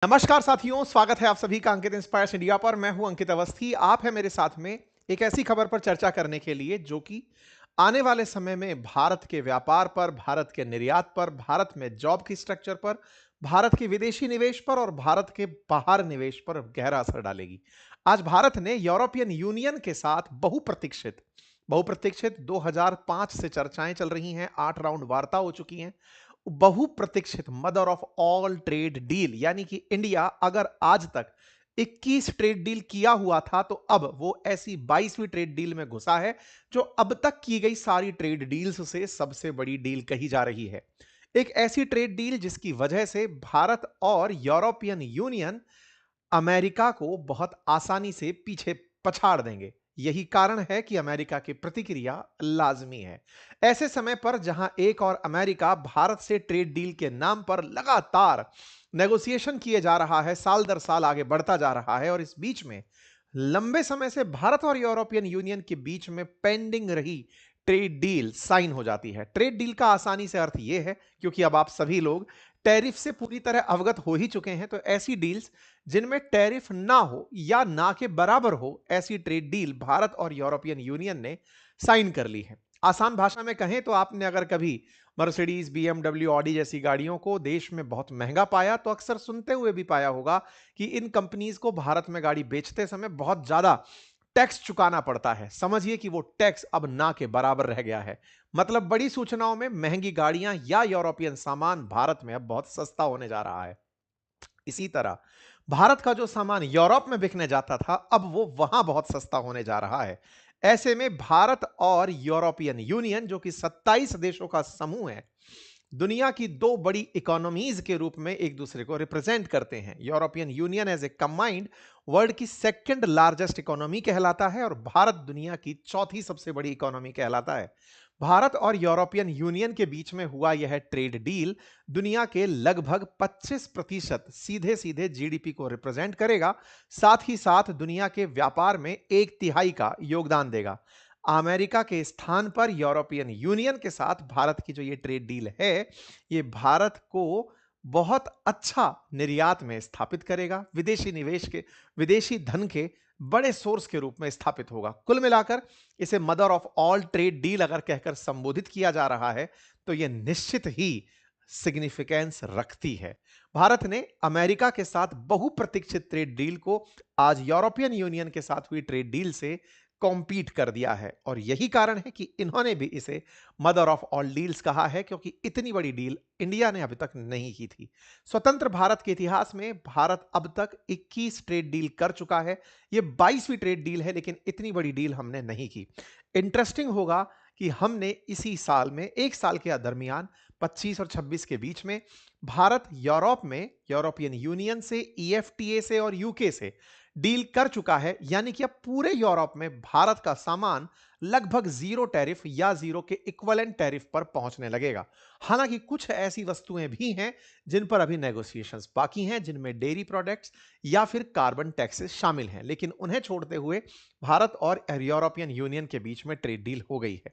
नमस्कार साथियों, स्वागत है आप सभी का अंकित इंस्पायर्स इंडिया पर। मैं हूं अंकित अवस्थी। आप है मेरे साथ में एक ऐसी खबर पर चर्चा करने के लिए जो कि आने वाले समय में भारत के व्यापार पर, भारत के निर्यात पर, भारत में जॉब की स्ट्रक्चर पर, भारत के विदेशी निवेश पर और भारत के बाहर निवेश पर गहरा असर डालेगी। आज भारत ने यूरोपियन यूनियन के साथ बहुप्रतीक्षित बहुप्रतीक्षित 2005 से चर्चाएं चल रही हैं, 8 राउंड वार्ता हो चुकी हैं। बहुप्रतीक्षित mother of all trade deal यानी कि इंडिया अगर आज तक 21 ट्रेड डील किया हुआ था तो अब वो ऐसी 22वीं ट्रेड डील में घुसा है जो अब तक की गई सारी ट्रेड डील्स से सबसे बड़ी डील कही जा रही है। एक ऐसी ट्रेड डील जिसकी वजह से भारत और यूरोपियन यूनियन अमेरिका को बहुत आसानी से पीछे पछाड़ देंगे। यही कारण है कि अमेरिका की प्रतिक्रिया लाजमी है। ऐसे समय पर जहां एक और अमेरिका भारत से ट्रेड डील के नाम पर लगातार नेगोशिएशन किए जा रहा है, साल दर साल आगे बढ़ता जा रहा है, और इस बीच में लंबे समय से भारत और यूरोपियन यूनियन के बीच में पेंडिंग रही ट्रेड डील साइन हो जाती है। ट्रेड डील का आसानी से अर्थ यह है, क्योंकि अब आप सभी लोग टैरिफ से पूरी तरह अवगत हो ही चुके हैं, तो ऐसी डील्स जिनमें टैरिफ ना हो या ना के बराबर हो, ऐसी ट्रेड डील भारत और यूरोपियन यूनियन ने साइन कर ली है। आसान भाषा में कहें तो आपने अगर कभी मर्सिडीज, बीएमडब्ल्यू, ऑडी जैसी गाड़ियों को देश में बहुत महंगा पाया तो अक्सर सुनते हुए भी पाया होगा कि इन कंपनीज को भारत में गाड़ी बेचते समय बहुत ज्यादा टैक्स चुकाना पड़ता है। समझिए कि वो टैक्स अब ना के बराबर रह गया है। मतलब बड़ी सूचनाओं में महंगी गाड़ियां या यूरोपियन सामान भारत में अब बहुत सस्ता होने जा रहा है। इसी तरह भारत का जो सामान यूरोप में बिकने जाता था अब वो वहां बहुत सस्ता होने जा रहा है। ऐसे में भारत और यूरोपियन यूनियन जो कि 27 देशों का समूह है, दुनिया की दो बड़ी इकोनॉमीज के रूप में एक दूसरे को रिप्रेजेंट करते हैं। European Union as a combined world की सेकंड लार्जेस्ट इकोनॉमी कहलाता है और भारत दुनिया की चौथी सबसे बड़ी इकोनॉमी कहलाता है। भारत और यूरोपियन यूनियन के बीच में हुआ यह ट्रेड डील दुनिया के लगभग 25% सीधे सीधे जीडीपी को रिप्रेजेंट करेगा, साथ ही साथ दुनिया के व्यापार में 1/3 का योगदान देगा। अमेरिका के स्थान पर यूरोपियन यूनियन के साथ भारत की जो ये ट्रेड डील है, ये भारत को बहुत अच्छा निर्यात में स्थापित करेगा, विदेशी निवेश के, विदेशी धन के बड़े सोर्स के रूप में स्थापित होगा। कुल मिलाकर इसे mother of all trade deal अगर कहकर संबोधित किया जा रहा है तो यह निश्चित ही सिग्निफिकेंस रखती है। भारत ने अमेरिका के साथ बहुप्रतीक्षित ट्रेड डील को आज यूरोपियन यूनियन के साथ हुई ट्रेड डील से कॉम्पीट कर दिया है, और यही कारण है कि इन्होंने भी इसे मदर ऑफ ऑल डील्स कहा है, क्योंकि इतनी बड़ी डील इंडिया ने अभी तक नहीं की थी। स्वतंत्र भारत के इतिहास में भारत अब तक 21 ट्रेड डील कर चुका है। ये 22वीं ट्रेड डील है, लेकिन इतनी बड़ी डील हमने नहीं की। इंटरेस्टिंग होगा कि हमने इसी साल में, एक साल के दरमियान 25 और 26 के बीच में, भारत यूरोप में यूरोपियन यूनियन से, ईएफटीए से और यूके से डील कर चुका है। यानी कि अब पूरे यूरोप में भारत का सामान लगभग जीरो टैरिफ या जीरो के इक्विवेलेंट टैरिफ पर पहुंचने लगेगा। हालांकि कुछ ऐसी वस्तुएं भी हैं जिन पर अभी नेगोशिएशंस बाकी हैं, जिनमें डेयरी प्रोडक्ट्स या फिर कार्बन टैक्सेस शामिल हैं, लेकिन उन्हें छोड़ते हुए भारत और यूरोपियन यूनियन के बीच में ट्रेड डील हो गई है।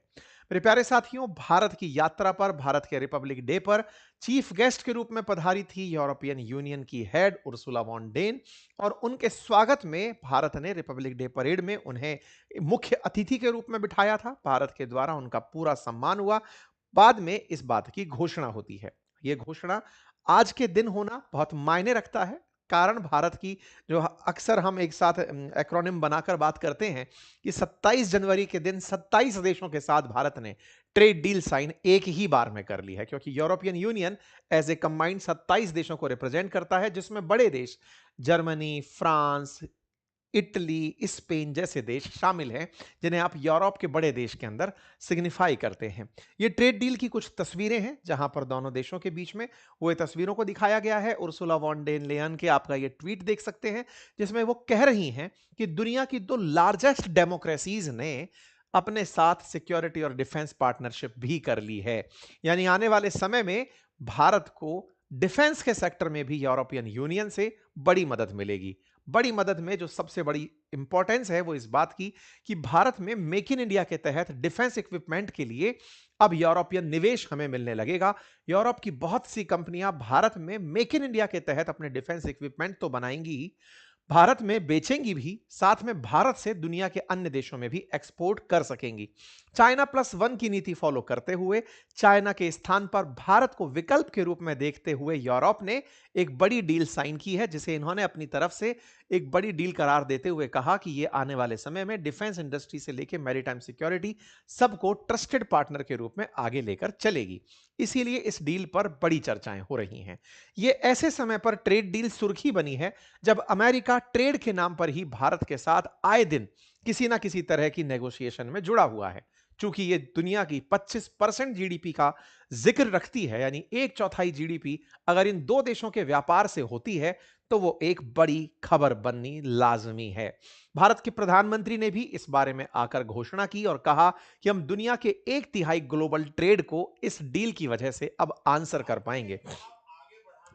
मेरे प्यारे साथियों, भारत की यात्रा पर, भारत के रिपब्लिक डे पर चीफ गेस्ट के रूप में पधारी थी यूरोपियन यूनियन की हेड उर्सुला वॉन डेन, और उनके स्वागत में भारत ने रिपब्लिक डे परेड में उन्हें मुख्य अतिथि के रूप में बिठाया था। भारत के द्वारा उनका पूरा सम्मान हुआ। बाद में इस बात की घोषणा होती है। यह घोषणा आज के दिन होना बहुत मायने रखता है। कारण भारत की, जो अक्सर हम एक साथ एक्रोनिम बनाकर बात करते हैं कि 27 जनवरी के दिन 27 देशों के साथ भारत ने ट्रेड डील साइन एक ही बार में कर ली है, क्योंकि European Union as a combined 27 देशों को रिप्रेजेंट करता है, जिसमें बड़े देश जर्मनी, फ्रांस, इटली, स्पेन जैसे देश शामिल हैं, जिन्हें आप यूरोप के बड़े देश के अंदर सिग्निफाई करते हैं। ये ट्रेड डील की कुछ तस्वीरें हैं जहां पर दोनों देशों के बीच में वो तस्वीरों को दिखाया गया है। उर्सुला वॉन डेर लेयन के आपका ये ट्वीट देख सकते हैं, जिसमें वो कह रही हैं कि दुनिया की दो लार्जेस्ट डेमोक्रेसीज ने अपने साथ सिक्योरिटी और डिफेंस पार्टनरशिप भी कर ली है। यानी आने वाले समय में भारत को डिफेंस के सेक्टर में भी यूरोपियन यूनियन से बड़ी मदद मिलेगी। बड़ी मदद में जो सबसे बड़ी इंपॉर्टेंस है वो इस बात की कि भारत में मेक इन इंडिया के तहत डिफेंस इक्विपमेंट के लिए अब यूरोपियन निवेश हमें मिलने लगेगा। यूरोप की बहुत सी कंपनियां भारत में मेक इन इंडिया के तहत अपने डिफेंस इक्विपमेंट तो बनाएंगी ही, भारत में बेचेंगी भी, साथ में भारत से दुनिया के अन्य देशों में भी एक्सपोर्ट कर सकेंगी। चाइना प्लस वन की नीति फॉलो करते हुए, चाइना के स्थान पर भारत को विकल्प के रूप में देखते हुए यूरोप ने एक बड़ी डील साइन की है, जिसे इन्होंने अपनी तरफ से एक बड़ी डील करार देते हुए कहा कि यह आने वाले समय में डिफेंस इंडस्ट्री से लेकर मैरीटाइम सिक्योरिटी सबको ट्रस्टेड पार्टनर के रूप में आगे लेकर चलेगी। इसीलिए इस डील पर बड़ी चर्चाएं हो रही हैं। यह ऐसे समय पर ट्रेड डील सुर्खी बनी है जब अमेरिका ट्रेड के नाम पर ही भारत के साथ आए दिन किसी ना किसी तरह की नेगोशिएशन में जुड़ा हुआ है। चूंकि ये दुनिया की 25% जीडीपी का जिक्र रखती है, यानी एक चौथाई जीडीपी अगर इन दो देशों के व्यापार से होती है तो वो एक बड़ी खबर बननी लाजमी है। भारत के प्रधानमंत्री ने भी इस बारे में आकर घोषणा की और कहा कि हम दुनिया के एक तिहाई ग्लोबल ट्रेड को इस डील की वजह से अब आंसर कर पाएंगे।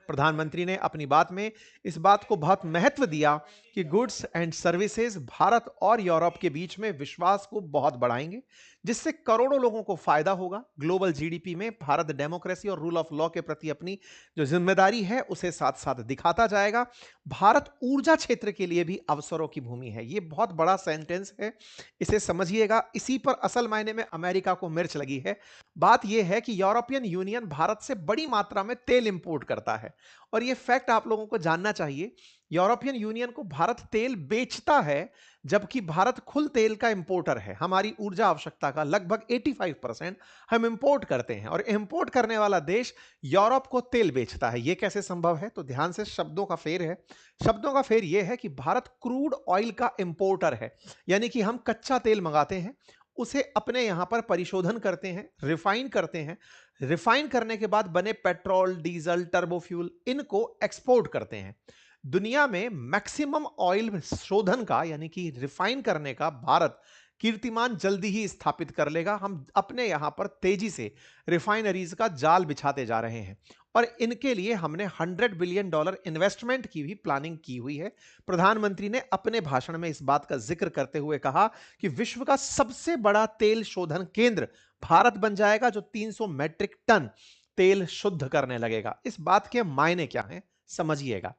प्रधानमंत्री ने अपनी बात में इस बात को बहुत महत्व दिया कि गुड्स एंड सर्विसेज भारत और यूरोप के बीच में विश्वास को बहुत बढ़ाएंगे, जिससे करोड़ों लोगों को फायदा होगा। ग्लोबल जीडीपी में भारत डेमोक्रेसी और रूल ऑफ लॉ के प्रति अपनी जो जिम्मेदारी है उसे साथ साथ दिखाता जाएगा। भारत ऊर्जा क्षेत्र के लिए भी अवसरों की भूमि है। यह बहुत बड़ा सेंटेंस है, इसे समझिएगा। इसी पर असल मायने में अमेरिका को मिर्च लगी है। बात यह है कि यूरोपियन यूनियन भारत से बड़ी मात्रा में तेल इंपोर्ट करता है और यह फैक्ट आप लोगों को जानना चाहिए। यूरोपियन यूनियन को भारत तेल बेचता है, जबकि भारत खुद तेल का इंपोर्टर है। हमारी ऊर्जा आवश्यकता का लगभग 85% हम इंपोर्ट करते हैं और इंपोर्ट करने वाला देश यूरोप को तेल बेचता है। यह कैसे संभव है? तो ध्यान से, शब्दों का फेर है। शब्दों का फेर यह है कि भारत क्रूड ऑयल का इंपोर्टर है, यानी कि हम कच्चा तेल मंगाते हैं, उसे अपने यहां पर परिशोधन करते हैं, रिफाइन करते हैं, रिफाइन करने के बाद बने पेट्रोल, डीजल, टर्बोफ्यूल, इनको एक्सपोर्ट करते हैं। दुनिया में मैक्सिमम ऑयल शोधन का, यानी कि रिफाइन करने का, भारत कीर्तिमान जल्दी ही स्थापित कर लेगा। हम अपने यहां पर तेजी से रिफाइनरीज का जाल बिछाते जा रहे हैं और इनके लिए हमने $100 बिलियन इन्वेस्टमेंट की भी प्लानिंग की हुई है। प्रधानमंत्री ने अपने भाषण में इस बात का जिक्र करते हुए कहा कि विश्व का सबसे बड़ा तेल शोधन केंद्र भारत बन जाएगा, जो 300 मैट्रिक टन तेल शुद्ध करने लगेगा। इस बात के मायने क्या हैं, समझिएगा।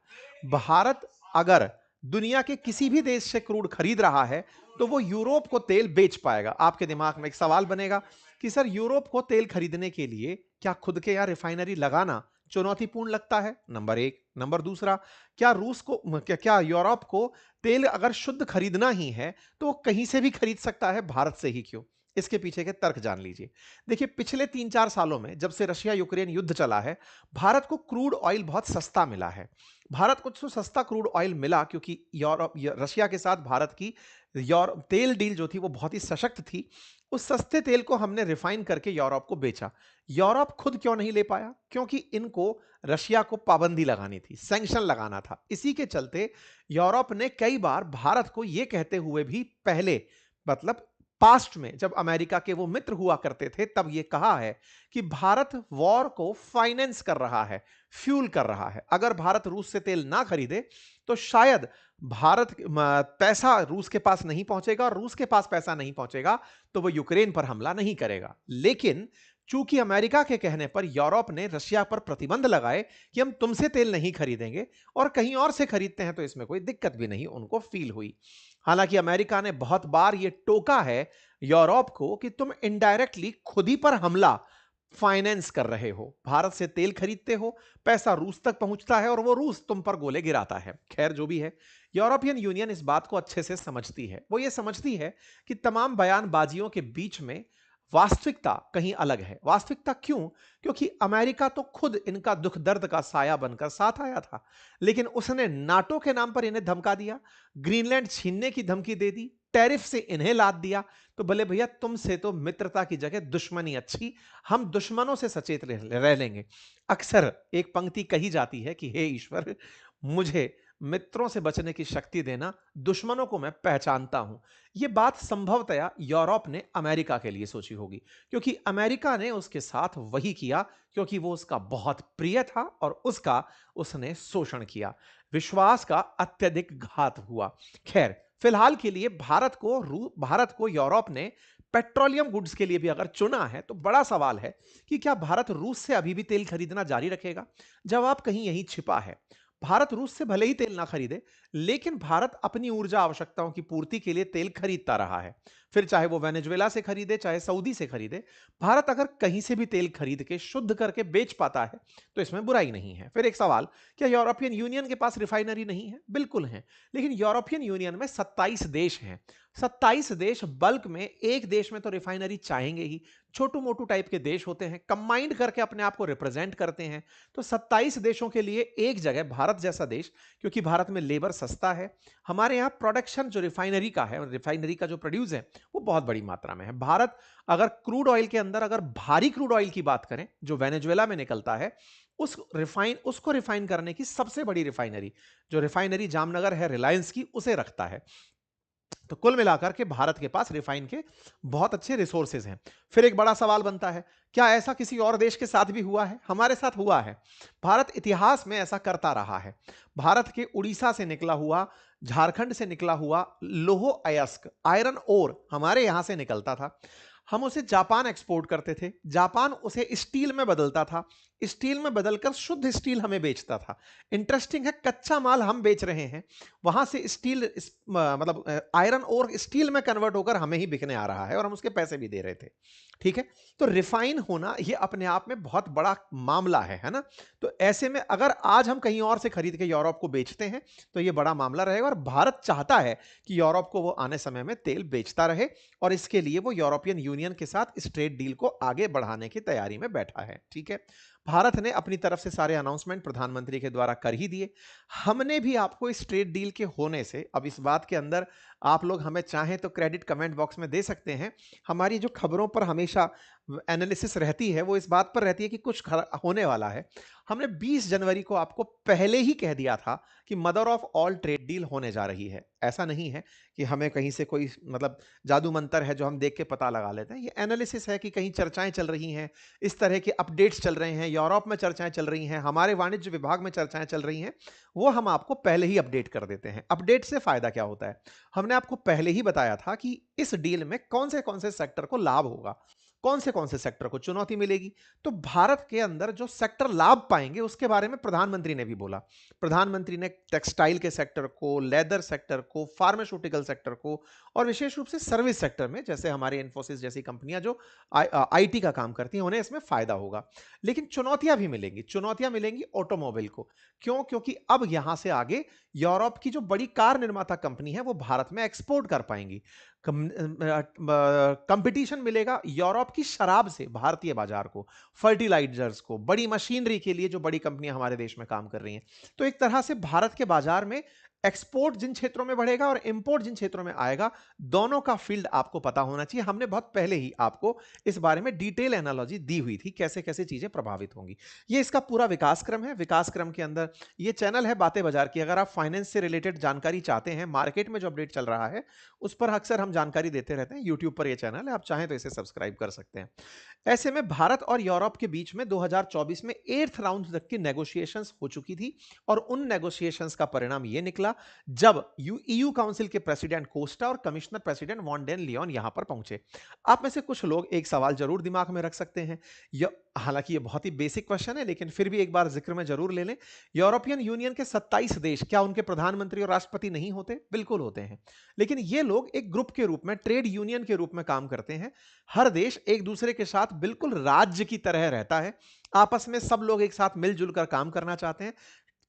भारत अगर दुनिया के किसी भी देश से क्रूड खरीद रहा है तो वो यूरोप को तेल बेच पाएगा। आपके दिमाग में एक सवाल बनेगा कि सर, यूरोप को तेल खरीदने के लिए क्या खुद के यहां रिफाइनरी लगाना चुनौतीपूर्ण लगता है? नंबर एक। नंबर दूसरा, क्या रूस को क्या यूरोप को तेल अगर शुद्ध खरीदना ही है तो वो कहीं से भी खरीद सकता है, भारत से ही क्यों? इसके पीछे के तर्क जान लीजिए। देखिए, पिछले 3-4 सालों में जब से रशिया यूक्रेन युद्ध चला है, भारत को क्रूड ऑयल बहुत सस्ता मिला है। भारत को तो सस्ता क्रूड ऑयल मिला क्योंकि रशिया के साथ भारत की तेल डील जो थी वो बहुत ही सशक्त थी। उस सस्ते तेल को हमने रिफाइन करके यूरोप को बेचा। यूरोप खुद क्यों नहीं ले पाया? क्योंकि इनको रशिया को पाबंदी लगानी थी, सैंक्शन लगाना था। इसी के चलते यूरोप ने कई बार भारत को यह कहते हुए भी पहले, मतलब पास्ट में जब अमेरिका के वो मित्र हुआ करते थे, तब ये कहा है कि भारत वॉर को फाइनेंस कर रहा है, फ्यूल कर रहा है। अगर भारत रूस से तेल ना खरीदे तो शायद पैसा रूस के पास नहीं पहुंचेगा, और रूस के पास पैसा नहीं पहुंचेगा तो वो यूक्रेन पर हमला नहीं करेगा। लेकिन चूंकि अमेरिका के कहने पर यूरोप ने रशिया पर प्रतिबंध लगाए कि हम तुमसे तेल नहीं खरीदेंगे और कहीं और से खरीदते हैं, तो इसमें कोई दिक्कत भी नहीं उनको फील हुई। हालांकि अमेरिका ने बहुत बार यह टोका है यूरोप को कि तुम इनडायरेक्टली खुद ही पर हमला फाइनेंस कर रहे हो। भारत से तेल खरीदते हो, पैसा रूस तक पहुंचता है और वो रूस तुम पर गोले गिराता है। खैर, जो भी है, यूरोपियन यूनियन इस बात को अच्छे से समझती है। वो ये समझती है कि तमाम बयानबाजियों के बीच में वास्तविकता कहीं अलग है। वास्तविकता क्यों? क्योंकि अमेरिका तो खुद इनका दुख दर्द का साया बनकर साथ आया था, लेकिन उसने नाटो के नाम पर इन्हें धमका दिया, ग्रीनलैंड छीनने की धमकी दे दी, टैरिफ से इन्हें लाद दिया। तो भले भैया, तुमसे तो मित्रता की जगह दुश्मनी अच्छी, हम दुश्मनों से सचेत रह लेंगे। अक्सर एक पंक्ति कही जाती है कि हे ईश्वर, मुझे मित्रों से बचने की शक्ति देना, दुश्मनों को मैं पहचानता हूं। यह बात संभवतया यूरोप ने अमेरिका के लिए सोची होगी, क्योंकि अमेरिका ने उसके साथ वही किया क्योंकि वो उसका बहुत प्रिय था और उसने शोषण किया। विश्वास का अत्यधिक घात हुआ। खैर, फिलहाल के लिए भारत को यूरोप ने पेट्रोलियम गुड्स के लिए भी अगर चुना है तो बड़ा सवाल है कि क्या भारत रूस से अभी भी तेल खरीदना जारी रखेगा? जवाब कहीं यहीं छिपा है। भारत रूस से भले ही तेल ना खरीदे, लेकिन भारत अपनी ऊर्जा आवश्यकताओं की पूर्ति के लिए तेल खरीदता रहा है। फिर चाहे वो वेनेजुएला से खरीदे, चाहे सऊदी से खरीदे, भारत अगर कहीं से भी तेल खरीद के शुद्ध करके बेच पाता है, तो इसमें बुराई नहीं है। फिर एक सवाल, क्या यूरोपियन यूनियन के पास रिफाइनरी नहीं है? बिल्कुल है, लेकिन यूरोपियन यूनियन में 27 देश हैं। 27 देश बल्क में एक देश में तो रिफाइनरी चाहेंगे ही। छोटू मोटू टाइप के देश होते हैं, कंबाइंड करके अपने आप को रिप्रेजेंट करते हैं। तो 27 देशों के लिए एक जगह भारत जैसा देश, क्योंकि भारत में लेबर सस्ता है, हमारे यहाँ प्रोडक्शन जो रिफाइनरी का है, रिफाइनरी का जो प्रोड्यूस है, वो बहुत बड़ी मात्रा में है। भारत अगर क्रूड ऑयल के अंदर अगर भारी क्रूड ऑयल की बात करें जो वेनेजुएला में निकलता है, उसको रिफाइन करने की सबसे बड़ी रिफाइनरी, जो रिफाइनरी जामनगर है रिलायंस की, उसे रखता है। तो कुल मिलाकर के भारत के पास रिफाइन के बहुत अच्छे रिसोर्सेज हैं। फिर एक बड़ा सवाल बनता है, क्या ऐसा किसी और देश के साथ भी हुआ है? हमारे साथ हुआ है। भारत इतिहास में ऐसा करता रहा है। भारत के उड़ीसा से निकला हुआ, झारखंड से निकला हुआ लोहो अयस्क आयरन ओर हमारे यहां से निकलता था। हम उसे जापान एक्सपोर्ट करते थे, जापान उसे स्टील में बदलता था, स्टील में बदलकर शुद्ध स्टील हमें बेचता था। इंटरेस्टिंग है, कच्चा माल हम बेच रहे हैं, वहां से स्टील मतलब आयरन और स्टील में कन्वर्ट होकर हमें ही बिकने आ रहा है और हम उसके पैसे भी दे रहे थे। ठीक है, तो रिफाइन होना ये अपने आप में बहुत बड़ा मामला है ना? तो ऐसे में अगर आज हम कहीं और से खरीद के यूरोप को बेचते हैं तो ये बड़ा मामला रहेगा, और भारत चाहता है कि यूरोप को वो आने समय में तेल बेचता रहे, और इसके लिए वो यूरोपियन यूनियन के साथ इस ट्रेड डील को आगे बढ़ाने की तैयारी में बैठा है। ठीक है, भारत ने अपनी तरफ से सारे अनाउंसमेंट प्रधानमंत्री के द्वारा कर ही दिए। हमने भी आपको इस ट्रेड डील के होने से, अब इस बात के अंदर आप लोग हमें चाहें तो क्रेडिट कमेंट बॉक्स में दे सकते हैं। हमारी जो खबरों पर हमेशा एनालिसिस रहती है वो इस बात पर रहती है कि कुछ होने वाला है। हमने 20 जनवरी को आपको पहले ही कह दिया था कि mother of all trade deal होने जा रही है। ऐसा नहीं है कि हमें कहीं से कोई मतलब जादू मंतर है जो हम देख के पता लगा लेते हैं। ये एनालिसिस है कि कहीं चर्चाएं चल रही हैं, इस तरह के अपडेट्स चल रहे हैं, यूरोप में चर्चाएं चल रही हैं, हमारे वाणिज्य विभाग में चर्चाएं चल रही हैं, वो हम आपको पहले ही अपडेट कर देते हैं। अपडेट से फायदा क्या होता है? हमने आपको पहले ही बताया था कि इस डील में कौन से सेक्टर को लाभ होगा, कौन से सेक्टर को चुनौती मिलेगी। तो भारत के अंदर जो सेक्टर लाभ पाएंगे उसके बारे में प्रधानमंत्री ने भी बोला। प्रधानमंत्री ने टेक्सटाइल के सेक्टर को, लेदर सेक्टर को, फार्मास्यूटिकल सेक्टर को, और विशेष रूप से सर्विस सेक्टर में, जैसे हमारे इन्फोसिस जैसी कंपनियां जो आईटी का काम करती हैं, उन्हें इसमें फायदा होगा। लेकिन चुनौतियां भी मिलेंगी, चुनौतियां मिलेंगी ऑटोमोबाइल को। क्यों? क्योंकि अब यहां से आगे यूरोप की जो बड़ी कार निर्माता कंपनी है वो भारत में एक्सपोर्ट कर पाएंगी। कंपटीशन मिलेगा यूरोप की शराब से भारतीय बाजार को, फर्टिलाइजर्स को, बड़ी मशीनरी के लिए जो बड़ी कंपनियां हमारे देश में काम कर रही हैं। तो एक तरह से भारत के बाजार में एक्सपोर्ट जिन क्षेत्रों में बढ़ेगा और इंपोर्ट जिन क्षेत्रों में आएगा, दोनों का फील्ड आपको पता होना चाहिए। हमने बहुत पहले ही आपको इस बारे में डिटेल एनालॉजी दी हुई थी, कैसे कैसे चीजें प्रभावित होंगी। ये इसका पूरा विकास क्रम है। विकास क्रम के अंदर ये चैनल है बातें बाजार की। अगर आप फाइनेंस से रिलेटेड जानकारी चाहते हैं, मार्केट में जो अपडेट चल रहा है उस पर अक्सर हम जानकारी देते रहते हैं। यूट्यूब पर यह चैनल है, आप चाहें तो इसे सब्सक्राइब कर सकते हैं। ऐसे में भारत और यूरोप के बीच में 2024 में 8th राउंड तक की नेगोशिएशंस हो चुकी थी, और उन नेगोशिएशंस का परिणाम यह निकला जब ईयू काउंसिल के प्रेसिडेंट कोस्टा और commissioner president von der Leyen यहां पर पहुंचे। आप में से कुछ लोग एक सवाल जरूर दिमाग में रख सकते हैं, हालांकि ये बहुत ही बेसिक क्वेश्चन है, लेकिन फिर भी एक बार जिक्र में जरूर ले लें। यूरोपियन यूनियन के 27 देश, क्या उनके प्रधानमंत्री और राष्ट्रपति नहीं होते? बिल्कुल होते हैं, लेकिन ये लोग एक ग्रुप के रूप में, ट्रेड यूनियन के रूप में काम करते हैं। हर देश एक दूसरे के साथ बिल्कुल राज्य की तरह रहता है, आपस में सब लोग एक साथ मिलजुल कर काम करना चाहते हैं,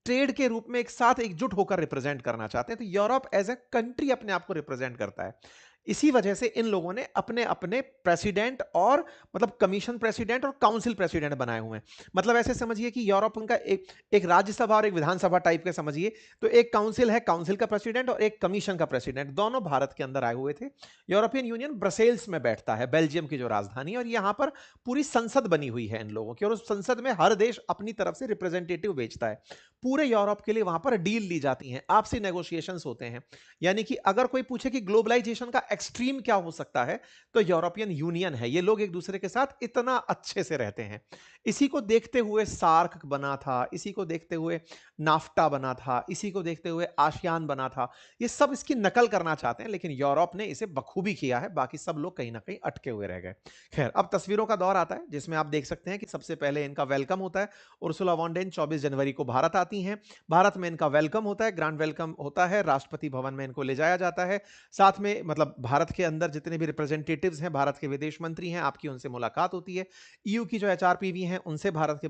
ट्रेड के रूप में एक साथ एकजुट होकर रिप्रेजेंट करना चाहते हैं। तो यूरोप एज ए कंट्री अपने आप को रिप्रेजेंट करता है। इसी वजह से इन लोगों ने अपने अपने प्रेसिडेंट और मतलब कमीशन प्रेसिडेंट और काउंसिल प्रेसिडेंट बनाए हुए हैं। मतलब ऐसे समझिए कि यूरोप उनका एक राज्यसभा और एक विधानसभा टाइप के समझिए। तो एक काउंसिल है, काउंसिल का प्रेसिडेंट, और एक कमीशन का प्रेसिडेंट, दोनों भारत के अंदर आए हुए थे। यूरोपियन यूनियन ब्रसेल्स में बैठता है, बेल्जियम की जो राजधानी है, और यहां पर पूरी संसद बनी हुई है इन लोगों की, और उस संसद में हर देश अपनी तरफ से रिप्रेजेंटेटिव भेजता है। पूरे यूरोप के लिए वहां पर डील ली जाती है, आपसी नेगोशिएशंस होते हैं। यानी कि अगर कोई पूछे कि ग्लोबलाइजेशन का एक्सट्रीम क्या हो सकता है, तो यूरोपियन यूनियन है। ये लोग एक दूसरे के साथ इतना अच्छे से रहते हैं। इसी को देखते हुए सार्क बना था, इसी को देखते हुए नाफ्टा बना था, इसी को देखते हुए आसियान बना था। ये सब इसकी नकल करना चाहते हैं, लेकिन यूरोप ने इसे बखूबी किया है, बाकी सब लोग कहीं ना कहीं अटके हुए रह गए। खैर, अब तस्वीरों का दौर आता है जिसमें आप देख सकते हैं कि सबसे पहले इनका वेलकम होता है। उर्सुला वॉन डेन 24 जनवरी को भारत आती हैं। भारत में इनका वेलकम होता है, ग्रैंड वेलकम होता है, राष्ट्रपति भवन में इनको ले जाया जाता है। साथ में मतलब भारत के अंदर जितने भी रिप्रेजेंटेटिव्स हैं, भारत के विदेश मंत्री हैं, आपकी उनसे मुलाकात होती है। ईयू की जो एचआरपीवी हैं, उनसे भारत के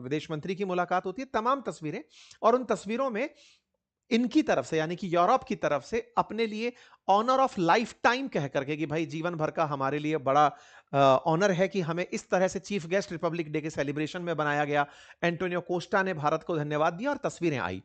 विदेश मंत्री की मुलाकात होती है। तमाम तस्वीरें, और उन तस्वीरों में इनकी तरफ से यानी कि यूरोप की तरफ से अपने लिए ऑनर ऑफ लाइफ टाइम कह करके कि भाई जीवन भर का हमारे लिए बड़ा ऑनर है कि हमें इस तरह से चीफ गेस्ट रिपब्लिक डे के सेलिब्रेशन में बनाया गया। एंटोनियो कोस्टा ने भारत को धन्यवाद दिया और तस्वीरें आई।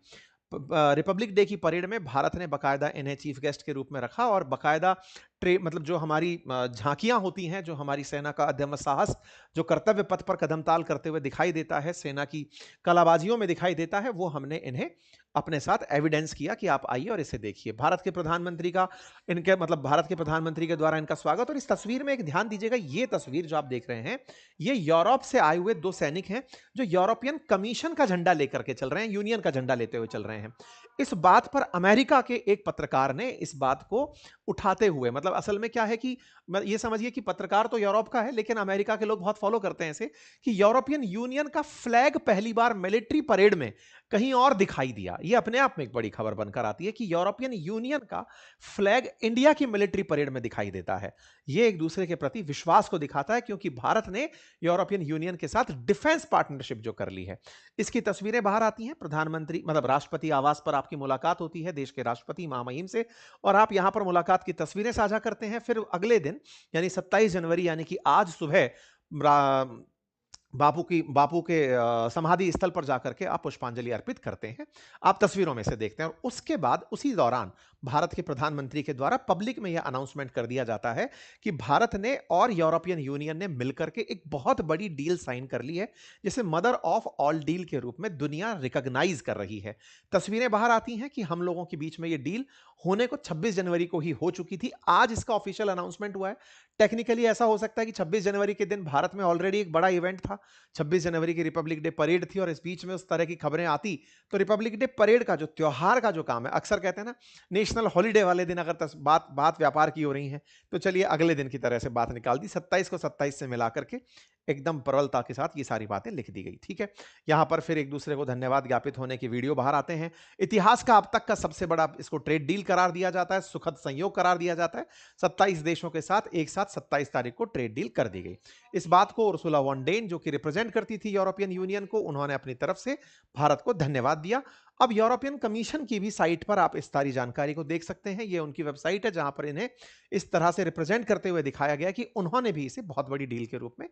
रिपब्लिक डे की परेड में भारत ने बकायदा इन्हें चीफ गेस्ट के रूप में रखा और बकायदा मतलब जो हमारी झांकियां होती हैं, जो हमारी सेना का अदम्य साहस जो कर्तव्य पथ पर कदमताल करते हुए दिखाई देता है, सेना की कलाबाजियों में दिखाई देता है, वो हमने इन्हें अपने साथ एविडेंस किया कि आप आइए और इसे देखिए। भारत के प्रधानमंत्री का इनके मतलब भारत के प्रधानमंत्री के द्वारा इनका स्वागत। और इस तस्वीर में एक ध्यान दीजिएगा, ये तस्वीर जो आप देख रहे हैं, ये यूरोप से आए हुए दो सैनिक हैं जो यूरोपियन कमीशन का झंडा लेकर के चल रहे हैं, यूनियन का झंडा लेते हुए चल रहे हैं। इस बात पर अमेरिका के एक पत्रकार ने इस बात को उठाते हुए, मतलब असल में क्या है कि ये समझिए कि पत्रकार तो यूरोप का है, लेकिन अमेरिका के लोग बहुत फॉलो करते हैं इसे, कि यूरोपियन यूनियन का फ्लैग पहली बार मिलिट्री परेड में कहीं और दिखाई दिया। यह अपने आप में एक बड़ी खबर बनकर आती है कि यूरोपियन यूनियन का फ्लैग इंडिया की मिलिट्री परेड में दिखाई देता है। यह एक दूसरे के प्रति विश्वास को दिखाता है, क्योंकि भारत ने यूरोपियन यूनियन के साथ डिफेंस पार्टनरशिप जो कर ली है। इसकी तस्वीरें बाहर आती हैं। प्रधानमंत्री मतलब राष्ट्रपति आवास पर आपकी मुलाकात होती है देश के राष्ट्रपति महामहिम से, और आप यहां पर मुलाकात की तस्वीरें साझा करते हैं। फिर अगले दिन यानी 27 जनवरी यानी कि आज सुबह बापू के समाधि स्थल पर जाकर के आप पुष्पांजलि अर्पित करते हैं। आप तस्वीरों में से देखते हैं, और उसके बाद उसी दौरान भारत के प्रधानमंत्री के द्वारा पब्लिक में यह अनाउंसमेंट कर दिया जाता है कि भारत ने और यूरोपियन यूनियन ने मिलकर के एक बहुत बड़ी डील साइन कर ली है, जिसे मदर ऑफ ऑल डील के रूप में दुनिया रिकॉग्नाइज कर रही है। तस्वीरें बाहर आती हैं कि हम लोगों के बीच में यह डील होने को 26 जनवरी को ही हो चुकी थी। आज इसका ऑफिशियल अनाउंसमेंट हुआ है। टेक्निकली ऐसा हो सकता है कि 26 जनवरी के दिन भारत में ऑलरेडी एक बड़ा इवेंट था। 26 जनवरी की रिपब्लिक डे परेड थी, और इस बीच में उस तरह की खबरें आती तो रिपब्लिक डे परेड का जो त्योहार का जो काम है, अक्सर कहते हैं ना नेशनल हॉलिडे वाले दिन अगर बात व्यापार की हो रही है, तो चलिए अगले दिन की तरह से बात निकाल दी। 27 को 27 से मिला करके एकदम प्रबलता के साथ ये सारी बातें लिख दी गई। ठीक है, यहां पर फिर एक दूसरे को धन्यवाद ज्ञापित होने के वीडियो बाहर आते हैं। इतिहास का अब तक का सबसे बड़ा इसको ट्रेड डील करार दिया जाता है, सुखद संयोग करार दिया जाता है। 27 देशों के साथ एक साथ 27 तारीख को ट्रेड डील कर दी गई। इस बात को उर्सुला वॉन डेन जो कि रिप्रेजेंट करती थी यूरोपियन यूनियन को, उन्होंने अपनी तरफ से भारत को धन्यवाद दिया। अब यूरोपियन कमीशन की भी साइट पर आप इस सारी जानकारी को देख सकते हैं। ये उनकी वेबसाइट है जहां पर इन्हें इस तरह से रिप्रेजेंट करते हुए दिखाया गया कि उन्होंने भी इसे बहुत बड़ी डील के रूप में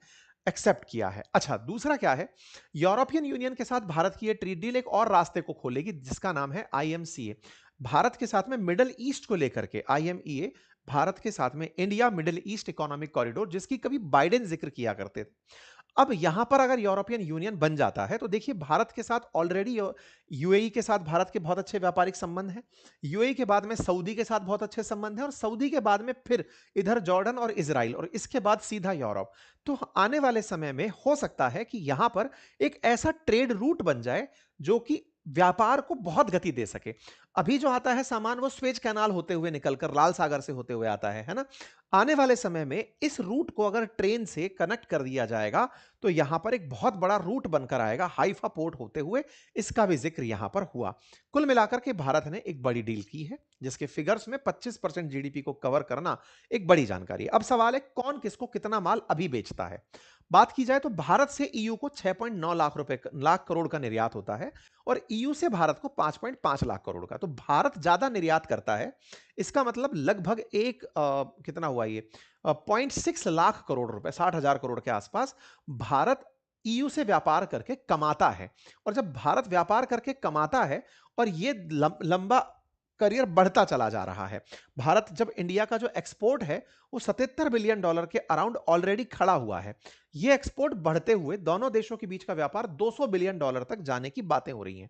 एक्सेप्ट किया है। अच्छा, दूसरा क्या है, यूरोपियन यूनियन के साथ भारत की यह ट्रेड डील एक और रास्ते को खोलेगी जिसका नाम है आईएमसीए। भारत के साथ में मिडल ईस्ट को लेकर के आईएमईए, भारत के साथ में India middle east economic corridor, जिसकी कभी बाइडेन जिक्र किया करते थे। अब यहां पर अगर यूरोपियन यूनियन बन जाता है तो देखिए भारत के साथ ऑलरेडी यूएई के साथ भारत के बहुत अच्छे व्यापारिक संबंध हैं। यूएई के बाद में सऊदी के साथ बहुत अच्छे संबंध हैं, और सऊदी के बाद में फिर इधर जॉर्डन और इजराइल, और इसके बाद सीधा यूरोप। तो आने वाले समय में हो सकता है कि यहां पर एक ऐसा ट्रेड रूट बन जाए जो कि व्यापार को बहुत गति दे सके। अभी जो आता है सामान वो स्वेज कैनाल होते हुए निकलकर लाल सागर से होते हुए आता है ना। आने वाले समय में इस रूट को अगर ट्रेन से कनेक्ट कर दिया जाएगा तो यहां पर एक बहुत बड़ा रूट बनकर आएगा हाइफा पोर्ट होते हुए। इसका भी जिक्र यहां पर हुआ। कुल मिलाकर के भारत ने एक बड़ी डील की है जिसके फिगर्स में 25% जीडीपी को कवर करना एक बड़ी जानकारी है। अब सवाल है कौन किसको कितना माल अभी बेचता है। बात की जाए तो भारत से ईयू को 6.9 लाख करोड़ का निर्यात होता है, और ईयू से भारत को 5.5 लाख करोड़ का। तो भारत ज्यादा निर्यात करता है। इसका मतलब लगभग कितना हुआ ये 0.6 लाख करोड़ रुपए, 60,000 करोड़ के आसपास भारत ईयू से व्यापार करके कमाता है। और जब भारत व्यापार करके कमाता है और ये लंबा करियर बढ़ता चला जा रहा है, भारत जब इंडिया का जो एक्सपोर्ट है वो $77 बिलियन के अराउंड ऑलरेडी खड़ा हुआ है। ये एक्सपोर्ट बढ़ते हुए दोनों देशों के बीच का व्यापार $200 बिलियन तक जाने की बातें हो रही हैं।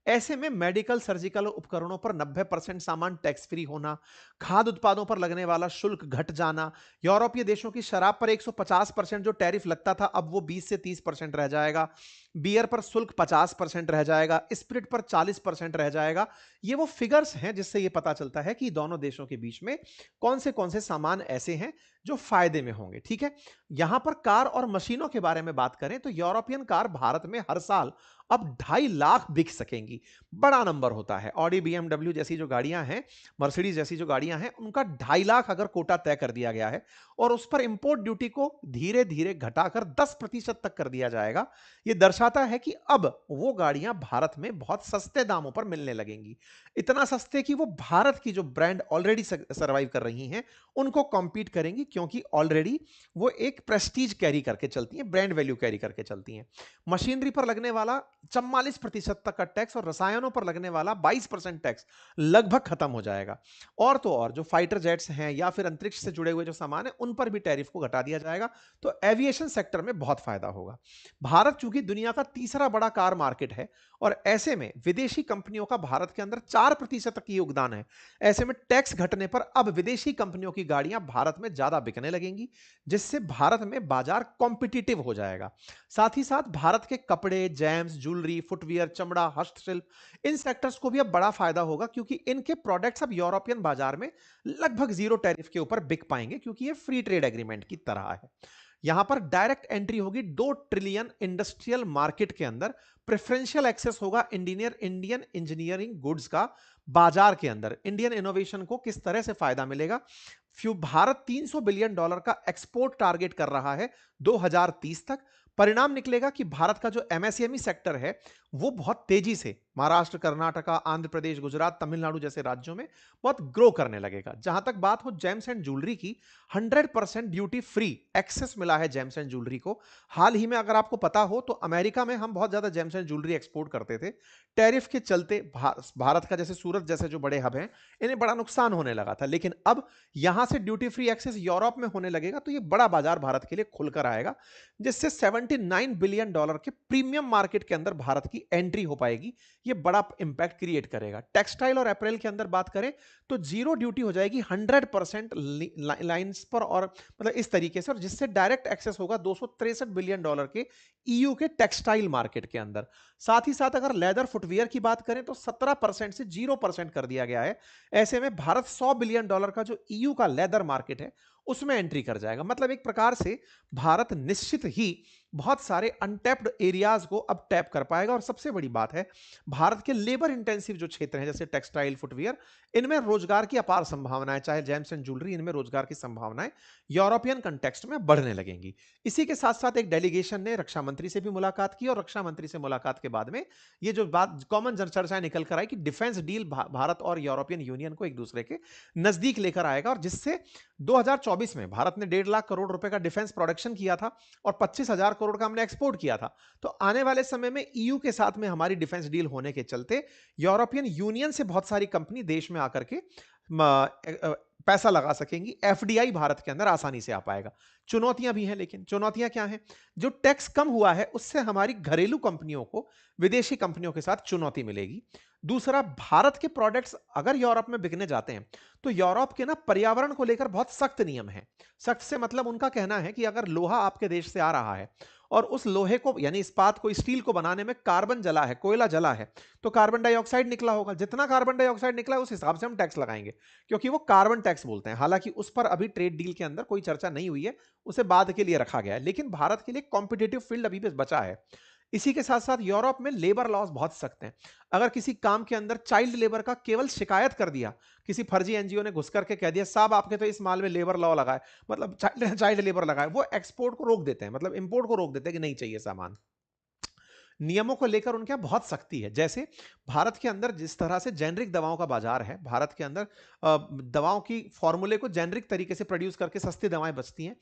ऐसे में मेडिकल सर्जिकल उपकरणों पर 90% सामान टैक्स फ्री होना, खाद्य उत्पादों पर लगने वाला शुल्क घट जाना, यूरोपीय देशों की शराब पर 150% जो टैरिफ लगता था अब वो 20 से 30% रह जाएगा, बियर पर शुल्क 50% रह जाएगा, स्पिरिट पर 40% रह जाएगा। ये वो फिगर्स हैं जिससे ये पता चलता है कि दोनों देशों के बीच में कौन से सामान ऐसे हैं जो फायदे में होंगे। ठीक है, यहां पर कार और मशीनों के बारे में बात करें तो यूरोपियन कार भारत में हर साल अब 2.5 लाख बिक सकेंगी। बड़ा नंबर होता है। ऑडी, बीएमडब्ल्यू जैसी जो गाड़ियां हैं, मर्सिडीज जैसी जो गाड़ियां हैं, उनका 2.5 लाख अगर कोटा तय कर दिया गया है और उस पर इंपोर्ट ड्यूटी को धीरे धीरे घटाकर 10% तक कर दिया जाएगा, यह दर्शाता है कि अब वो गाड़ियां भारत में बहुत सस्ते दामों पर मिलने लगेंगी। इतना सस्ते कि वो भारत की जो ब्रांड ऑलरेडी सर्वाइव कर रही हैं उनको कॉम्पीट करेंगी, क्योंकि ऑलरेडी वो एक प्रेस्टीज कैरी करके चलती हैं, ब्रांड वैल्यू कैरी करके चलती हैं। मशीनरी पर लगने वाला 44% तक का टैक्स और रसायनों पर लगने वाला 22% टैक्स लगभग खत्म हो जाएगा। और तो और जो फाइटर जेट्स हैं या फिर अंतरिक्ष से जुड़े हुए जो सामान है उन पर भी टैरिफ को घटा दिया जाएगा, तो एविएशन सेक्टर में बहुत फायदा होगा। भारत चूंकि दुनिया का तीसरा बड़ा कार मार्केट है और ऐसे में विदेशी कंपनियों का भारत के अंदर 4% तक योगदान है, ऐसे में टैक्स घटने पर अब विदेशी कंपनियों की गाड़ियां भारत में ज्यादा बिकने लगेंगी, जिससे भारत में बाजार कॉम्पिटिटिव हो जाएगा। साथ ही साथ भारत के कपड़े, जैम्स, ज्वेलरी, फुटवियर, चमड़ा, हस्तशिल्प, इन सेक्टर्स को भी अब बड़ा फायदा होगा, क्योंकि इनके प्रोडक्ट्स अब यूरोपियन बाजार में लगभग जीरो टैरिफ के ऊपर बिक पाएंगे, क्योंकि ये फ्री ट्रेड एग्रीमेंट की तरह है। यहां पर डायरेक्ट एंट्री होगी 2 ट्रिलियन इंडस्ट्रियल मार्केट के अंदर, प्रेफरेंशियल एक्सेस होगा इंडियन इंजीनियरिंग गुड्स का बाजार के अंदर। इंडियन इनोवेशन को किस तरह से फायदा मिलेगा? भारत $300 बिलियन का एक्सपोर्ट टारगेट कर रहा है 2030 तक। परिणाम निकलेगा कि भारत का जो एमएसएमई सेक्टर है वो बहुत तेजी से महाराष्ट्र, कर्नाटका, आंध्र प्रदेश, गुजरात, तमिलनाडु जैसे राज्यों में बहुत ग्रो करने लगेगा। जहां तक बात हो जेम्स एंड ज्वेलरी की, 100% ड्यूटी फ्री एक्सेस मिला है जेम्स एंड ज्वेलरी को। हाल ही में अगर आपको पता हो तो अमेरिका में हम बहुत ज्यादा जेम्स एंड ज्वेलरी एक्सपोर्ट करते थे। टैरिफ के चलते भारत का जैसे सूरत जैसे जो बड़े हब हैं इन्हें बड़ा नुकसान होने लगा था, लेकिन अब यहां से ड्यूटी फ्री एक्सेस यूरोप में होने लगेगा, तो ये बड़ा बाजार भारत के लिए खुलकर आएगा, जिससे $79 बिलियन के प्रीमियम मार्केट के अंदर भारत की एंट्री हो पाएगी। ये बड़ा इंपैक्ट क्रिएट करेगा। टेक्सटाइल और अपैरल के अंदर बात करें तो जीरो ड्यूटी हो जाएगी 100% लाइंस पर, और मतलब इस तरीके से, और जिससे डायरेक्ट एक्सेस होगा $263 बिलियन के ईयू के टेक्सटाइल मार्केट के अंदर। साथ ही साथ अगर लेदर फुटवियर की बात करें तो 17% से 0% कर दिया गया है। ऐसे में भारत $100 बिलियन का जो ईयू का लेदर मार्केट है उसमें एंट्री कर जाएगा। मतलब एक प्रकार से भारत निश्चित ही बहुत सारे अनटैप्ड एरियाज को अब टैप कर पाएगा। और सबसे बड़ी बात है, भारत के लेबर इंटेंसिव जो क्षेत्र हैं जैसे टेक्सटाइल, फुटवियर, इनमें रोजगार की अपार संभावनाएं, चाहे जेम्स एंड ज्वेलरी, इनमें रोजगार की संभावनाएं यूरोपियन कंटेक्स्ट में बढ़ने लगेंगी। इसी के साथ साथ एक डेलीगेशन ने रक्षा मंत्री से भी मुलाकात की, और रक्षा मंत्री से मुलाकात के बाद में ये जो बात कॉमन चर्चाएं निकल कर आई कि डिफेंस डील भारत और यूरोपियन यूनियन को एक दूसरे के नजदीक लेकर आएगा, और जिससे 2024 में भारत ने 1.5 लाख करोड़ रुपए का डिफेंस प्रोडक्शन किया था और 25,000 करोड़ का हमने एक्सपोर्ट किया था। तो आने वाले समय में ईयू के साथ में हमारी डिफेंस डील होने के चलते यूरोपियन यूनियन से बहुत सारी कंपनी देश में आकर के पैसा लगा सकेंगी। एफडीआई भारत के अंदर आसानी से आ पाएगा। चुनौतियां भी हैं, लेकिन चुनौतियां क्या हैं? जो टैक्स कम हुआ है उससे हमारी घरेलू कंपनियों को विदेशी कंपनियों के साथ चुनौती मिलेगी। दूसरा, भारत के प्रोडक्ट्स अगर यूरोप में बिकने जाते हैं तो यूरोप के ना पर्यावरण को लेकर बहुत सख्त नियम है। सख्त से मतलब उनका कहना है कि अगर लोहा आपके देश से आ रहा है और उस लोहे को यानी इस्पात को, स्टील को बनाने में कार्बन जला है, कोयला जला है, तो कार्बन डाइऑक्साइड निकला होगा। जितना कार्बन डाइऑक्साइड निकला है उस हिसाब से हम टैक्स लगाएंगे, क्योंकि वो कार्बन टैक्स बोलते हैं। हालांकि उस पर अभी ट्रेड डील के अंदर कोई चर्चा नहीं हुई है, उसे बाद के लिए रखा गया है, लेकिन भारत के लिए कॉम्पिटिटिव फील्ड अभी भी बचा है। इसी के साथ साथ यूरोप में लेबर लॉज बहुत सख्त हैं। अगर किसी काम के अंदर चाइल्ड लेबर का केवल शिकायत कर दिया, किसी फर्जी एनजीओ ने घुस करके कह दिया साहब आपके तो इस माल में लेबर लॉ लगा है, मतलब चाइल्ड लेबर लगा है, वो एक्सपोर्ट को रोक देते हैं, मतलब इंपोर्ट को रोक देते हैं कि नहीं चाहिए सामान। नियमों को लेकर उनके यहाँ बहुत सख्ती है। जैसे भारत के अंदर जिस तरह से जेनरिक दवाओं का बाजार है, भारत के अंदर दवाओं की फॉर्मूले को जेनरिक तरीके से प्रोड्यूस करके सस्ती दवाएं बचती हैं।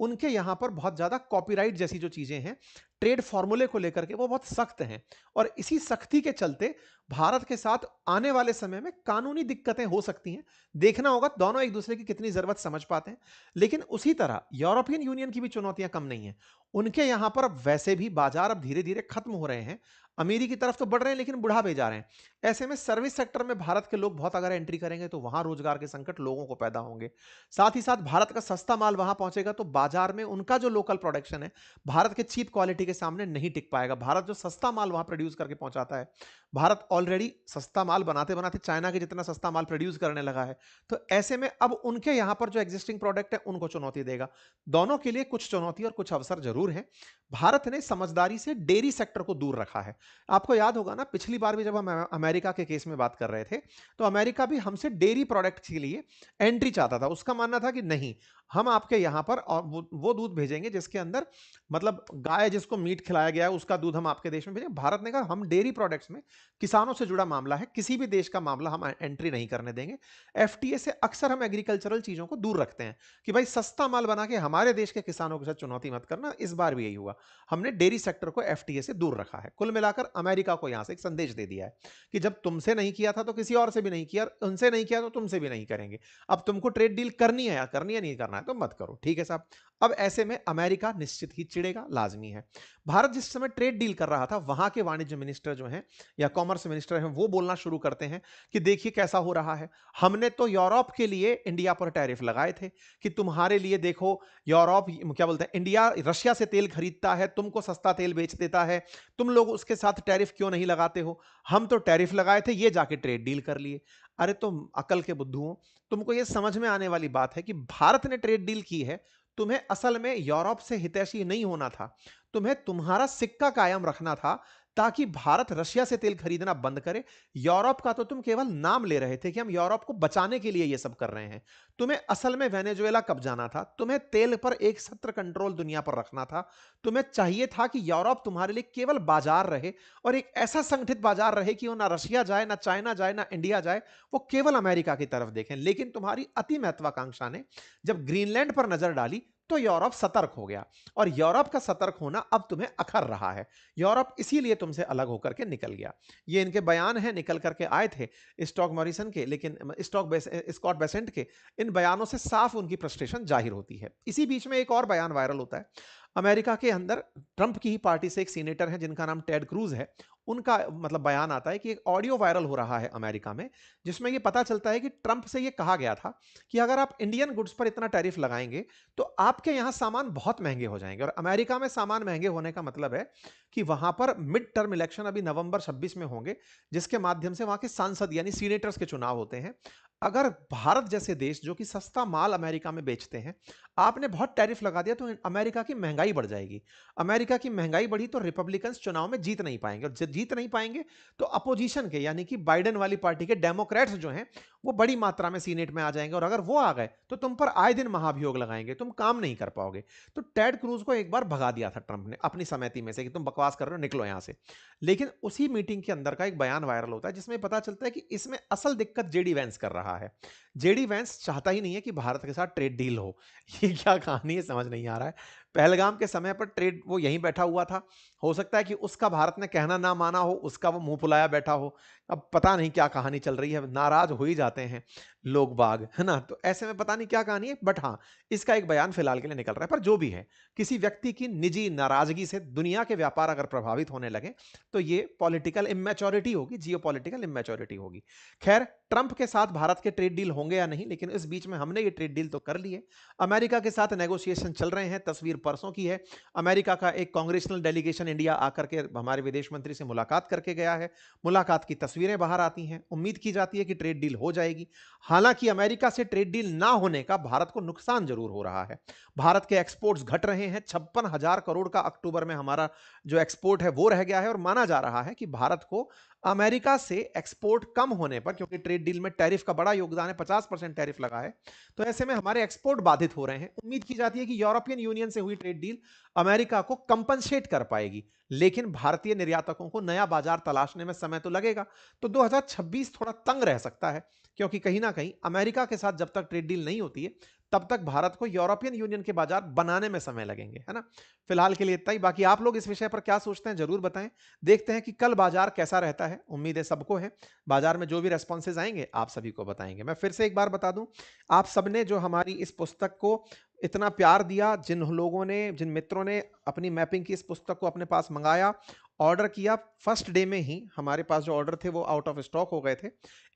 उनके यहाँ पर बहुत ज्यादा कॉपीराइट जैसी जो चीजें हैं, ट्रेड फॉर्मूले को लेकर के वो बहुत सख्त हैं, और इसी सख्ती के चलते भारत के साथ आने वाले समय में कानूनी दिक्कतें हो सकती हैं। देखना होगा दोनों एक दूसरे की कितनी जरूरत समझ पाते हैं। लेकिन उसी तरह यूरोपियन यूनियन की भी चुनौतियां कम नहीं है। उनके यहां पर अब वैसे भी बाजार अब धीरे धीरे खत्म हो रहे हैं। अमीरी की तरफ तो बढ़ रहे हैं लेकिन बुढ़ापे जा रहे हैं। ऐसे में सर्विस सेक्टर में भारत के लोग बहुत अगर एंट्री करेंगे तो वहां रोजगार के संकट लोगों को पैदा होंगे। साथ ही साथ भारत का सस्ता माल वहां पहुंचेगा तो बाजार में उनका जो लोकल प्रोडक्शन है भारत के चीप क्वालिटी के सामने नहीं टिक पाएगा। भारत जो सस्ता माल वहां प्रोड्यूस करके पहुंचाता है, भारत ऑलरेडी सस्ता माल बनाते बनाते चाइना के जितना सस्ता माल प्रोड्यूस करने लगा है। तो ऐसे में अब उनके यहां पर जो एग्जिस्टिंग प्रोडक्ट है उनको चुनौती देगा। दोनों के लिए कुछ चुनौती और कुछ अवसर जरूर है। भारत ने समझदारी से डेयरी सेक्टर को दूर रखा है। आपको याद होगा ना, पिछली बार भी जब हम अमेरिका के केस में बात कर रहे थे तो अमेरिका भी हमसे डेयरी प्रोडक्ट के लिए एंट्री चाहता था। उसका मानना था कि नहीं, हम आपके यहां पर और वो दूध भेजेंगे जिसके अंदर मतलब गाय जिसको मीट खिलाया गया है उसका दूध हम आपके देश में भेजेंगे। भारत ने कहा हम डेयरी प्रोडक्ट्स में किसानों से जुड़ा मामला है, किसी भी देश का मामला हम एंट्री नहीं करने देंगे। एफटीए से अक्सर हम एग्रीकल्चरल चीजों को दूर रखते हैं कि भाई सस्ता माल बना के हमारे देश के किसानों के साथ चुनौती मत करना। इस बार भी यही हुआ, हमने डेयरी सेक्टर को एफटीए से दूर रखा है। कुल मिलाकर अमेरिका को यहां से एक संदेश दे दिया है कि जब तुमसे नहीं किया था तो किसी और से भी नहीं किया, उनसे नहीं किया तो तुमसे भी नहीं करेंगे। अब तुमको ट्रेड डील करनी है या करनी है, नहीं करना है तो मत करो, ठीक है साहब। अब ऐसे में अमेरिका निश्चित ही चिढ़ेगा, लाजमी है। भारत जिस समय ट्रेड डील कर रहा था वहां के वाणिज्य मिनिस्टर जो हैं या कॉमर्स मिनिस्टर हैं वो बोलना शुरू करते हैं कि देखिए कैसा हो रहा है, हमने तो यूरोप के लिए इंडिया पर टैरिफ लगाए थे कि तुम्हारे लिए देखो, यूरोप क्या बोलते हैं, इंडिया रशिया से तेल खरीदता है, तुमको सस्ता तेल बेच देता है, तुम लोग उसके साथ टैरिफ क्यों नहीं लगाते हो? हम तो टैरिफ लगाए थे, ये जाके ट्रेड डील कर लिए। अरे तुम अकल के बुद्धू हो, तुमको ये समझ में आने वाली बात है कि भारत ने ट्रेड डील की है, तुम्हें असल में यूरोप से हितैषी नहीं होना था, तुम्हें तुम्हारा सिक्का कायम रखना था ताकि भारत रशिया से तेल खरीदना बंद करे। यूरोप का तो तुम केवल नाम ले रहे थे कि हम यूरोप को बचाने के लिए ये सब कर रहे हैं। तुम्हें असल में वेनेजुएला कब जाना था, तुम्हें तेल पर एक सत्र कंट्रोल दुनिया पर रखना था। तुम्हें चाहिए था कि यूरोप तुम्हारे लिए केवल बाजार रहे और एक ऐसा संगठित बाजार रहे कि वो ना रशिया जाए, ना चाइना जाए, ना इंडिया जाए, वो केवल अमेरिका की तरफ देखें। लेकिन तुम्हारी अति महत्वाकांक्षा ने जब ग्रीनलैंड पर नजर डाली तो यूरोप सतर्क हो गया और यूरोप का सतर्क होना अब तुम्हें अखर रहा है। यूरोप इसीलिए तुमसे अलग होकर के निकल गया। ये इनके बयान हैं, निकल करके आए थे स्टॉक मॉरिसन के, लेकिन स्कॉट बेसेंट के। इन बयानों से साफ उनकी फ्रस्ट्रेशन जाहिर होती है। इसी बीच में एक और बयान वायरल होता है अमेरिका के अंदर। ट्रंप की ही पार्टी से एक सीनेटर है जिनका नाम टेड क्रूज है, उनका मतलब बयान आता है कि एक ऑडियो वायरल हो रहा है अमेरिका में जिसमें यह पता चलता है कि ट्रंप से यह कहा गया था कि अगर आप इंडियन गुड्स पर इतना टैरिफ लगाएंगे तो आपके यहां सामान बहुत महंगे हो जाएंगे। और अमेरिका में सामान महंगे होने का मतलब है कि वहां पर मिड टर्म इलेक्शन अभी नवंबर 26 में होंगे जिसके माध्यम से वहां के सांसद यानी सीनेटर्स के चुनाव होते हैं। अगर भारत जैसे देश जो कि सस्ता माल अमेरिका में बेचते हैं, आपने बहुत टैरिफ लगा दिया तो अमेरिका की महंगाई बढ़ जाएगी। अमेरिका की महंगाई बढ़ी तो रिपब्लिकन्स चुनाव में जीत नहीं पाएंगे और जब जीत नहीं पाएंगे तो अपोजिशन के यानी कि बाइडेन वाली पार्टी के डेमोक्रेट्स जो हैं वो बड़ी मात्रा में सीनेट में आ जाएंगे और अगर वो आ गए तो तुम पर आए दिन महाभियोग लगाएंगे, तुम काम नहीं कर पाओगे। तो टेड क्रूज को एक बार भगा दिया था ट्रंप ने अपनी समिति में से कि तुम बकवास कर रहे हो, निकलो यहां से। लेकिन उसी मीटिंग के अंदर का एक बयान वायरल होता है जिसमें पता चलता है कि इसमें असल दिक्कत जेडी वैंस कर रहा है। जेडी वैंस चाहता ही नहीं है कि भारत के साथ ट्रेड डील हो। ये क्या कहानी है समझ नहीं आ रहा है। पहलगाम के समय पर ट्रेड वो यहीं बैठा हुआ था, हो सकता है कि उसका भारत ने कहना ना माना हो, उसका वो मुंह फुलाया बैठा हो। अब पता नहीं क्या कहानी चल रही है, नाराज हो ही जाते हैं लोग बाग, है ना। तो ऐसे में पता नहीं क्या कहानी है, बट हाँ इसका एक बयान फिलहाल के लिए निकल रहा है। पर जो भी है, किसी व्यक्ति की निजी नाराजगी से दुनिया के व्यापार अगर प्रभावित होने लगे तो ये पॉलिटिकल इमेच्योरिटी होगी, जियोपॉलिटिकल इमेच्योरिटी होगी। खैर, ट्रंप के साथ भारत के ट्रेड डील होंगे या नहीं, लेकिन इस बीच में हमने ये ट्रेड डील तो कर ली है। अमेरिका के साथ नेगोशिएशन चल रहे हैं। तस्वीर परसों की है, अमेरिका का एक कांग्रेसनल डेलीगेशन इंडिया आकर के हमारे विदेश मंत्री से मुलाकात करके गया है। मुलाकात की तस्वीरें बाहर आती हैं, उम्मीद की जाती है कि ट्रेड डील हो जाएगी। हालांकि अमेरिका से ट्रेड डील ना होने का भारत को नुकसान जरूर हो रहा है। भारत के एक्सपोर्ट्स घट रहे हैं, 56,000 करोड़ का अक्टूबर में हमारा जो एक्सपोर्ट है वो रह गया है और माना जा रहा है कि भारत को अमेरिका से एक्सपोर्ट कम होने पर, क्योंकि ट्रेड डील में टैरिफ का बड़ा योगदान है, 50% टैरिफ लगा है, तो ऐसे में हमारे एक्सपोर्ट बाधित हो रहे हैं। उम्मीद की जाती है कि यूरोपियन यूनियन से हुई ट्रेड डील अमेरिका को कंपनसेट कर पाएगी, लेकिन भारतीय निर्यातकों को नया बाजार तलाशने में समय तो लगेगा। तो 2026 थोड़ा तंग रह सकता है, क्योंकि कहीं ना कहीं अमेरिका के साथ जब तक ट्रेड डील नहीं होती है तब तक भारत को यूरोपियन यूनियन के बाजार बनाने में समय लगेंगे, है ना। फिलहाल के लिए इतना ही। बाकी आप लोग इस विषय पर क्या सोचते हैं जरूर बताएं। देखते हैं कि कल बाजार कैसा रहता है, उम्मीद है सबको है। बाजार में जो भी रेस्पॉन्सेज आएंगे आप सभी को बताएंगे। मैं फिर से एक बार बता दूं, आप सबने जो हमारी इस पुस्तक को इतना प्यार दिया, जिन लोगों ने, जिन मित्रों ने अपनी मैपिंग की इस पुस्तक को अपने पास मंगाया ऑर्डर किया फर्स्ट डे में ही हमारे पास जो ऑर्डर थे वो आउट ऑफ स्टॉक हो गए थे,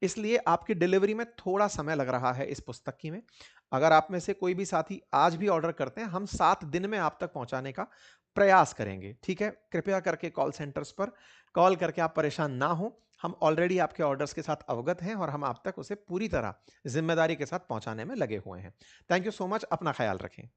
इसलिए आपकी डिलीवरी में थोड़ा समय लग रहा है इस पुस्तक की में। अगर आप में से कोई भी साथी आज भी ऑर्डर करते हैं, हम 7 दिन में आप तक पहुंचाने का प्रयास करेंगे, ठीक है? कृपया करके कॉल सेंटर्स पर कॉल करके आप परेशान ना हो। हम ऑलरेडी आपके ऑर्डर्स के साथ अवगत हैं और हम आप तक उसे पूरी तरह ज़िम्मेदारी के साथ पहुंचाने में लगे हुए हैं। थैंक यू सो मच, अपना ख्याल रखें।